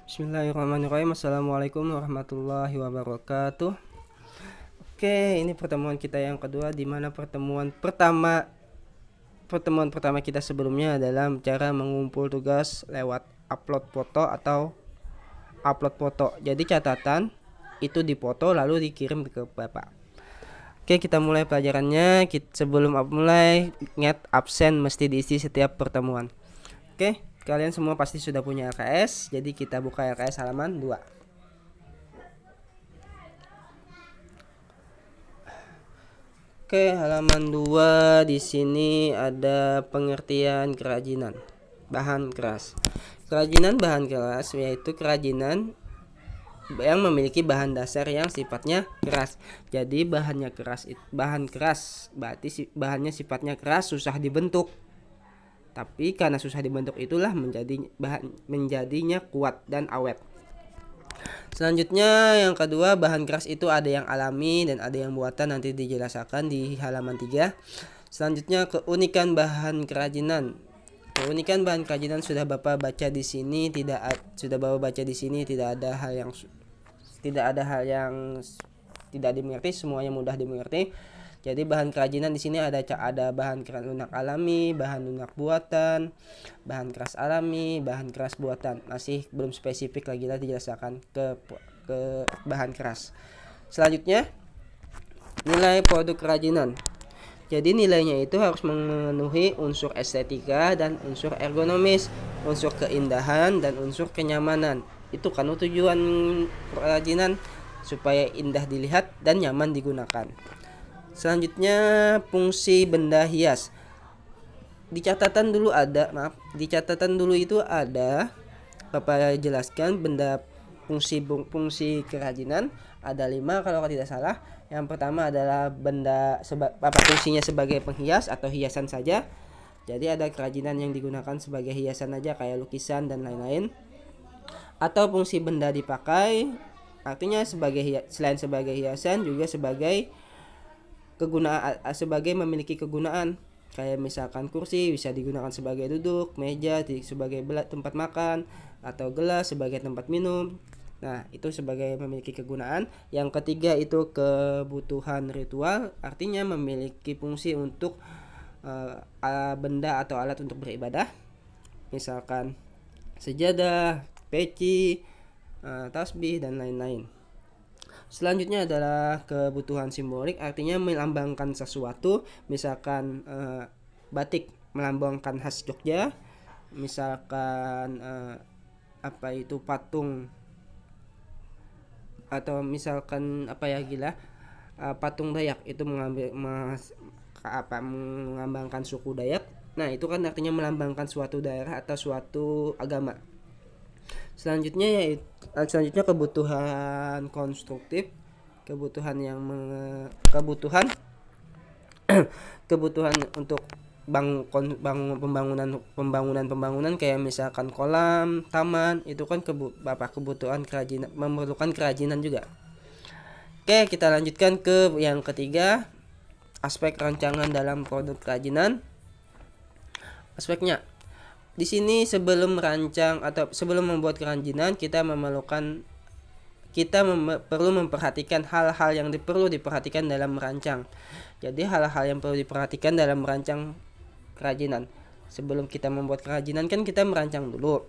Bismillahirrahmanirrahim. Assalamualaikum warahmatullahi wabarakatuh. Oke, ini pertemuan kita yang kedua, di mana pertemuan pertama kita sebelumnya adalah cara mengumpul tugas lewat upload foto atau upload foto. Jadi catatan itu dipoto lalu dikirim ke Bapak. Oke, kita mulai pelajarannya. Sebelum mulai, ingat absen mesti diisi setiap pertemuan. Oke, kalian semua pasti sudah punya LKS, jadi kita buka LKS halaman 2. Oke, halaman 2 di sini ada pengertian kerajinan bahan keras. Kerajinan bahan keras yaitu kerajinan yang memiliki bahan dasar yang sifatnya keras. Jadi bahan keras berarti bahannya sifatnya keras, susah dibentuk. Tapi karena susah dibentuk itulah menjadinya kuat dan awet. Selanjutnya yang kedua, bahan keras itu ada yang alami dan ada yang buatan, nanti dijelaskan di halaman 3. Selanjutnya keunikan bahan kerajinan. Keunikan bahan kerajinan sudah Bapak baca di sini, tidak ada hal yang tidak dimengerti, semuanya mudah dimengerti. Jadi bahan kerajinan di sini ada bahan keras lunak alami, bahan lunak buatan, bahan keras alami, bahan keras buatan. Masih belum spesifik lagi, dijelaskan ke bahan keras. Selanjutnya nilai produk kerajinan. Jadi nilainya itu harus memenuhi unsur estetika dan unsur ergonomis, unsur keindahan dan unsur kenyamanan. Itu kan tujuan kerajinan, supaya indah dilihat dan nyaman digunakan. Selanjutnya fungsi benda hias. Di catatan dulu itu ada Bapak jelaskan fungsi kerajinan ada 5 kalau tidak salah. Yang pertama adalah fungsinya sebagai penghias atau hiasan saja. Jadi ada kerajinan yang digunakan sebagai hiasan aja kayak lukisan dan lain-lain. Atau fungsi benda dipakai, artinya selain sebagai hiasan juga sebagai memiliki kegunaan. Kayak misalkan kursi bisa digunakan sebagai duduk, meja sebagai tempat makan, atau gelas sebagai tempat minum. Nah, itu sebagai memiliki kegunaan. Yang ketiga itu kebutuhan ritual, artinya memiliki fungsi untuk benda atau alat untuk beribadah. Misalkan sejadah, peci, tasbih dan lain-lain. Selanjutnya adalah kebutuhan simbolik, artinya melambangkan sesuatu. Misalkan batik melambangkan khas Jogja. Misalkan patung, atau misalkan patung Dayak itu melambangkan suku Dayak. Nah, itu kan artinya melambangkan suatu daerah atau suatu agama. Selanjutnya kebutuhan konstruktif, kebutuhan untuk pembangunan kayak misalkan kolam, taman, itu kan kebutuhan kerajinan, memerlukan kerajinan juga. Oke, kita lanjutkan ke yang ketiga, aspek rancangan dalam produk kerajinan. Aspeknya di sini sebelum merancang atau sebelum membuat kerajinan, kita perlu memperhatikan hal-hal yang perlu diperhatikan dalam merancang. Jadi hal-hal yang perlu diperhatikan dalam merancang kerajinan. Sebelum kita membuat kerajinan kan kita merancang dulu.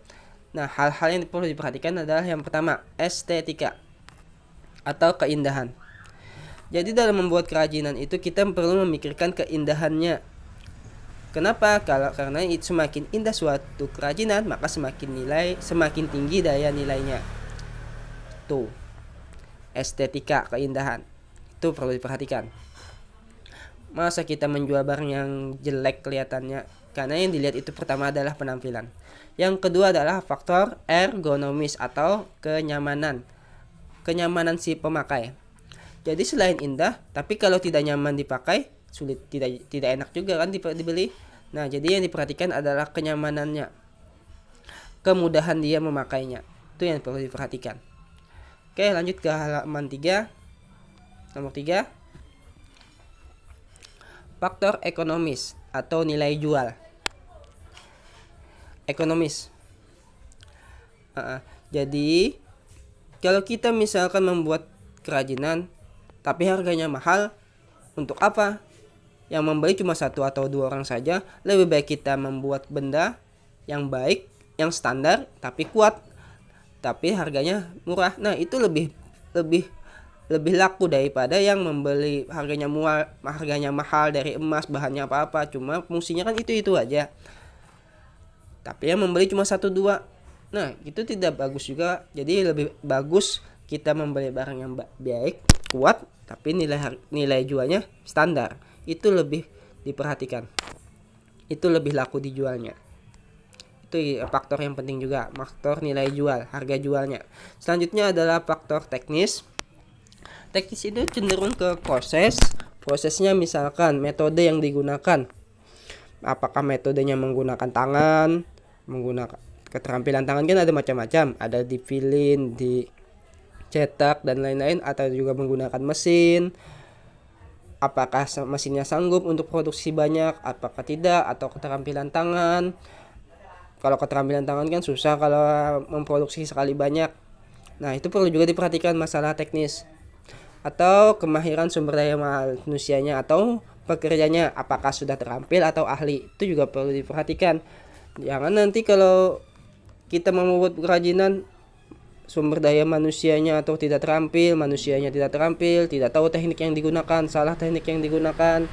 Nah, hal-hal yang perlu diperhatikan adalah yang pertama, estetika atau keindahan. Jadi dalam membuat kerajinan itu kita perlu memikirkan keindahannya. Kenapa? Karena semakin indah suatu kerajinan, maka semakin tinggi daya nilainya. Tuh, estetika, keindahan, itu perlu diperhatikan. Masa kita menjual barang yang jelek kelihatannya? Karena yang dilihat itu pertama adalah penampilan. Yang kedua adalah faktor ergonomis atau kenyamanan si pemakai. Jadi selain indah, tapi kalau tidak nyaman dipakai, tidak enak juga kan dibeli. Nah, jadi yang diperhatikan adalah kenyamanannya, kemudahan dia memakainya. Itu yang perlu diperhatikan. Oke, lanjut ke halaman 3. Nomor 3, faktor ekonomis atau nilai jual. Ekonomis. Jadi kalau kita misalkan membuat kerajinan tapi harganya mahal, untuk apa? Yang membeli cuma satu atau dua orang saja. Lebih baik kita membuat benda yang baik, yang standar tapi kuat, tapi harganya murah. Nah, itu lebih lebih lebih laku daripada yang membeli harganya mahal dari emas, bahannya apa-apa, cuma fungsinya kan itu aja. Tapi yang membeli cuma satu dua. Nah, itu tidak bagus juga. Jadi lebih bagus kita membeli barang yang baik, kuat, tapi nilai jualnya standar. Itu lebih diperhatikan. Itu lebih laku dijualnya. Itu faktor yang penting juga, faktor nilai jual, harga jualnya. Selanjutnya adalah faktor teknis. Teknis itu cenderung ke prosesnya, misalkan metode yang digunakan. Apakah metodenya menggunakan tangan, menggunakan keterampilan tangan kan ada macam-macam, ada difilin, dicetak dan lain-lain, atau juga menggunakan mesin. Apakah mesinnya sanggup untuk produksi banyak, apakah tidak, atau keterampilan tangan. Kalau keterampilan tangan kan susah kalau memproduksi sekali banyak. Nah, itu perlu juga diperhatikan masalah teknis. Atau kemahiran sumber daya manusianya atau pekerjanya, apakah sudah terampil atau ahli. Itu juga perlu diperhatikan. Jangan nanti kalau kita membuat kerajinan sumber daya manusianya atau tidak terampil, manusianya tidak terampil, tidak tahu teknik yang digunakan, salah teknik yang digunakan,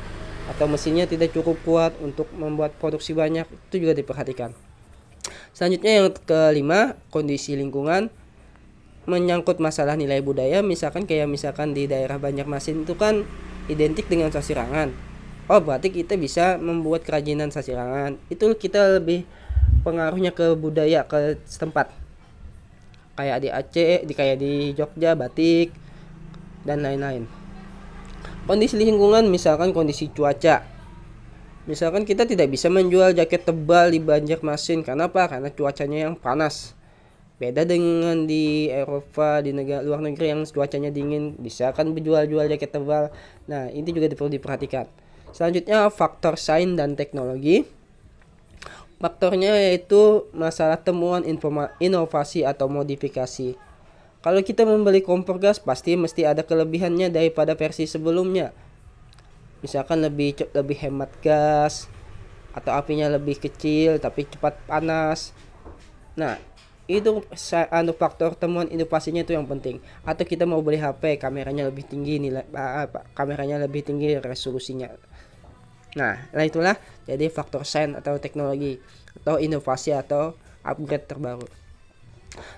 atau mesinnya tidak cukup kuat untuk membuat produksi banyak, itu juga diperhatikan. Selanjutnya yang kelima, kondisi lingkungan. Menyangkut masalah nilai budaya, misalkan di daerah Banjarmasin itu kan identik dengan sasirangan. Oh, berarti kita bisa membuat kerajinan sasirangan. Itu kita lebih pengaruhnya ke budaya, ke setempat. Kayak di Aceh, kayak di Jogja, batik dan lain-lain. Kondisi lingkungan, misalkan kondisi cuaca. Misalkan kita tidak bisa menjual jaket tebal di Banjarmasin, karena apa? Karena cuacanya yang panas. Beda dengan di Eropa, di negara luar negeri yang cuacanya dingin, bisa kan jual jaket tebal. Nah, ini juga perlu diperhatikan. Selanjutnya faktor sains dan teknologi. Faktornya yaitu masalah temuan inovasi atau modifikasi. Kalau kita membeli kompor gas pasti mesti ada kelebihannya daripada versi sebelumnya. Misalkan lebih hemat gas, atau apinya lebih kecil tapi cepat panas. Nah, itu faktor temuan inovasinya itu yang penting. Atau kita mau beli HP, kameranya lebih tinggi, kameranya lebih tinggi resolusinya. Nah itulah jadi faktor sains atau teknologi atau inovasi atau upgrade terbaru.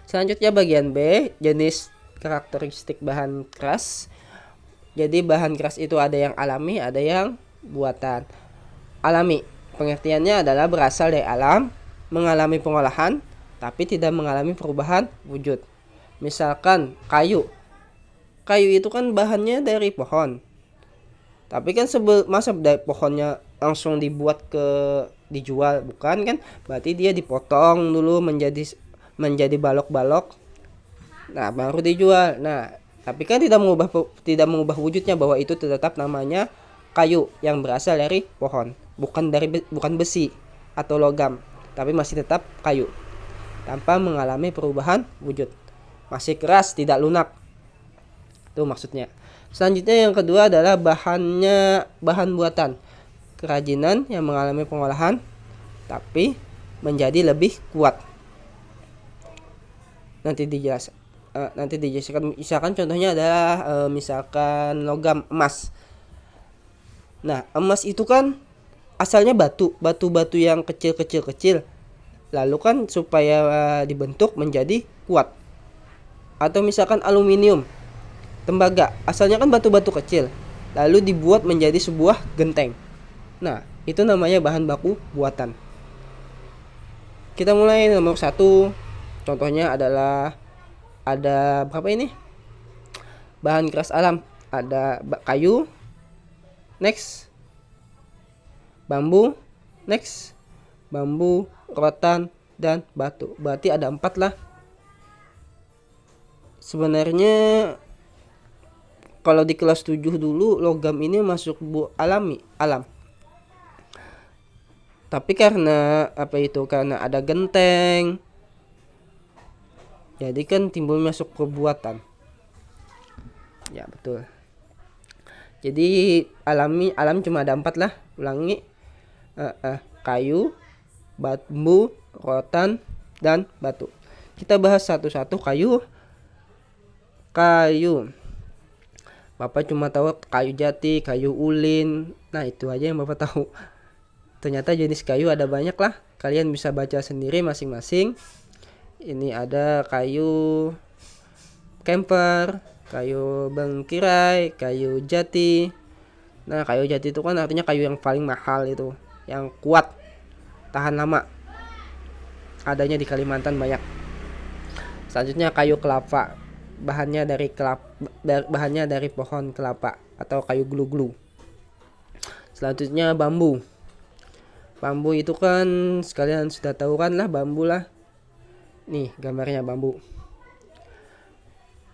Selanjutnya bagian B, jenis karakteristik bahan keras. Jadi bahan keras itu ada yang alami, ada yang buatan. Alami, pengertiannya adalah berasal dari alam, mengalami pengolahan, tapi tidak mengalami perubahan wujud. Misalkan kayu itu kan bahannya dari pohon, tapi kan masa dari pohonnya langsung dijual, bukan kan? Berarti dia dipotong dulu menjadi balok-balok, nah baru dijual. Nah, tapi kan tidak mengubah wujudnya, bahwa itu tetap namanya kayu yang berasal dari pohon, bukan besi atau logam, tapi masih tetap kayu tanpa mengalami perubahan wujud, masih keras, tidak lunak. Itu maksudnya. Selanjutnya yang kedua adalah bahan buatan. Kerajinan yang mengalami pengolahan tapi menjadi lebih kuat. Nanti dijelaskan. Misalkan contohnya adalah misalkan logam emas. Nah, emas itu kan asalnya batu yang kecil. Lalu kan supaya dibentuk menjadi kuat. Atau misalkan aluminium, tembaga, asalnya kan batu-batu kecil, lalu dibuat menjadi sebuah genteng. Nah, itu namanya bahan baku buatan. Kita mulai nomor 1. Contohnya adalah ada berapa ini? Bahan keras alam. Ada kayu, next bambu, next bambu, rotan, dan batu. Berarti ada 4 lah. Sebenarnya kalau di kelas 7 dulu logam ini masuk alam. Tapi karena karena ada genteng, Jadi kan timbul masuk perbuatan. Ya betul. Jadi alam cuma ada 4 lah. Ulangi. Kayu, bambu, rotan, dan batu. Kita bahas satu-satu. Kayu. Bapak cuma tahu kayu jati, kayu ulin. Nah itu aja yang Bapak tahu. Ternyata jenis kayu ada banyak lah. Kalian bisa baca sendiri masing-masing. Ini ada kayu kemper, kayu bengkirai, kayu jati. Nah kayu jati itu kan artinya kayu yang paling mahal itu, yang kuat, tahan lama. Adanya di Kalimantan banyak. Selanjutnya kayu kelapa. Bahannya dari pohon kelapa atau kayu glu-glu. Selanjutnya bambu. Bambu itu kan sekalian sudah tahu kan lah, bambu lah. Nih gambarnya bambu.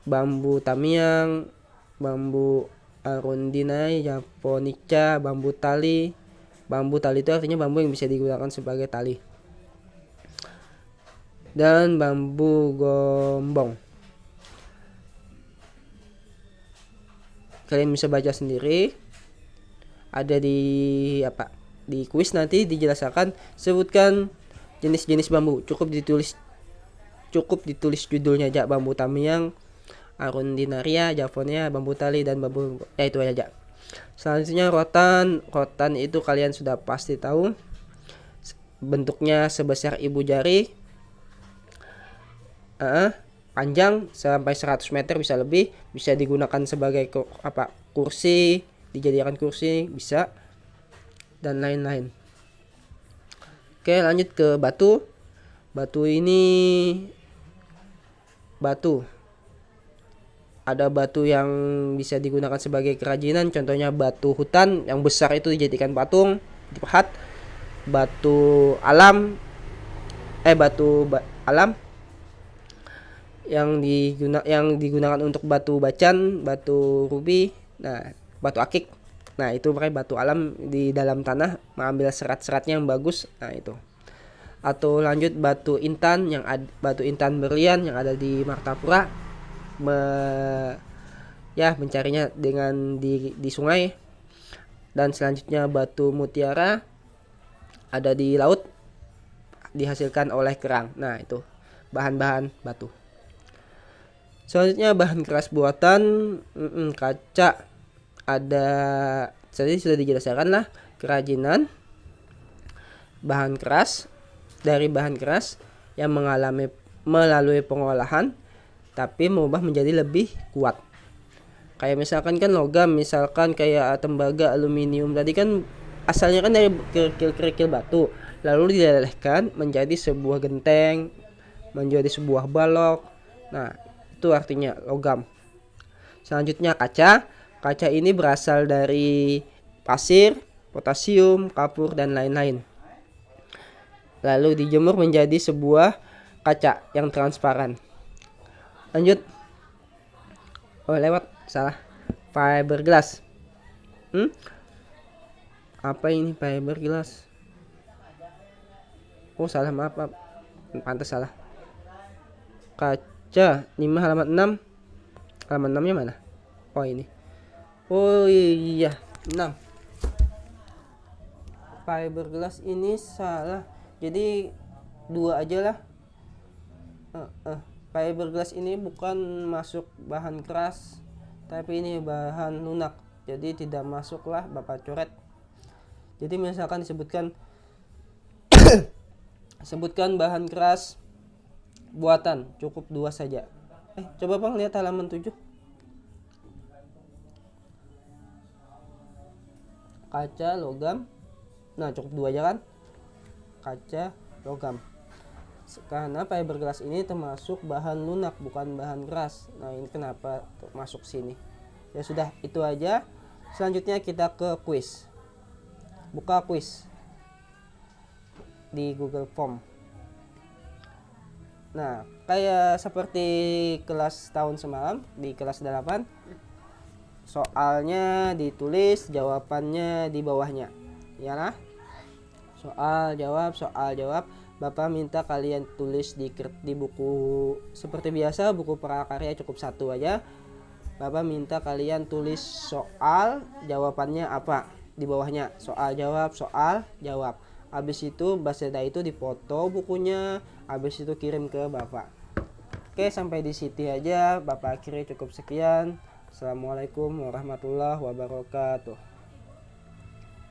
Bambu tamiang, bambu arundinai, japonica, bambu tali. Bambu tali itu artinya bambu yang bisa digunakan sebagai tali. Dan bambu gombong. Kalian bisa baca sendiri. Ada di kuis nanti dijelaskan. Sebutkan jenis-jenis bambu. Cukup ditulis judulnya aja. Bambu tamiang, arundinaria, japonia, bambu tali, dan bambu, ya itu aja. Selanjutnya rotan. Rotan itu kalian sudah pasti tahu. Bentuknya sebesar ibu jari. Panjang sampai 100 meter bisa lebih. Bisa digunakan sebagai kursi, dijadikan kursi bisa, dan lain-lain. Oke, lanjut ke batu. Batu ada batu yang bisa digunakan sebagai kerajinan, contohnya batu hutan yang besar itu dijadikan patung, dipahat. Batu alam yang digunakan untuk batu bacan, batu rubi, batu akik. Nah itu pakai batu alam di dalam tanah, mengambil serat-seratnya yang bagus. Nah itu. Atau lanjut batu intan batu intan berlian yang ada di Martapura. Mencarinya dengan di sungai. Dan selanjutnya batu mutiara ada di laut, dihasilkan oleh kerang. Nah itu bahan-bahan batu. Selanjutnya bahan keras buatan, kaca. Ada tadi sudah dijelaskan lah, kerajinan bahan keras, dari bahan keras yang melalui pengolahan tapi mengubah menjadi lebih kuat. Kayak misalkan kan logam, misalkan kayak tembaga, aluminium tadi kan asalnya kan dari kerikil batu, lalu dilelehkan menjadi sebuah genteng, menjadi sebuah balok. Nah itu artinya logam. Selanjutnya kaca. Kaca ini berasal dari pasir, potasium, kapur, dan lain-lain. Lalu dijemur menjadi sebuah kaca yang transparan. Lanjut. Salah. Fiberglass. Apa ini fiberglass? Oh salah, maaf. Pantas salah. Kaca 5 halaman 6. Halaman 6-nya mana? Oh ini. Oh iya, 6. Fiberglass ini salah. Jadi 2 aja lah. Fiberglass ini bukan masuk bahan keras, tapi ini bahan lunak. Jadi tidak masuk lah, Bapak coret. Jadi misalkan sebutkan bahan keras buatan, cukup 2 saja. Coba Bang lihat halaman 7. Kaca, logam. Nah cukup 2 aja kan, kaca, logam. Karena fiberglass ini termasuk bahan lunak, bukan bahan keras. Nah ini kenapa masuk sini. Ya sudah, itu aja. Selanjutnya kita ke kuis. Buka kuis di Google Form. Nah kayak seperti kelas tahun semalam di kelas 8, soalnya ditulis, jawabannya di bawahnya. Iyalah. Soal jawab. Bapak minta kalian tulis di buku seperti biasa, buku prakarya cukup satu aja. Bapak minta kalian tulis soal, jawabannya apa di bawahnya, soal jawab. Habis itu Baseda itu dipoto bukunya, habis itu kirim ke Bapak. Oke, sampai di situ aja Bapak akhirnya, cukup sekian. Assalamualaikum warahmatullahi wabarakatuh.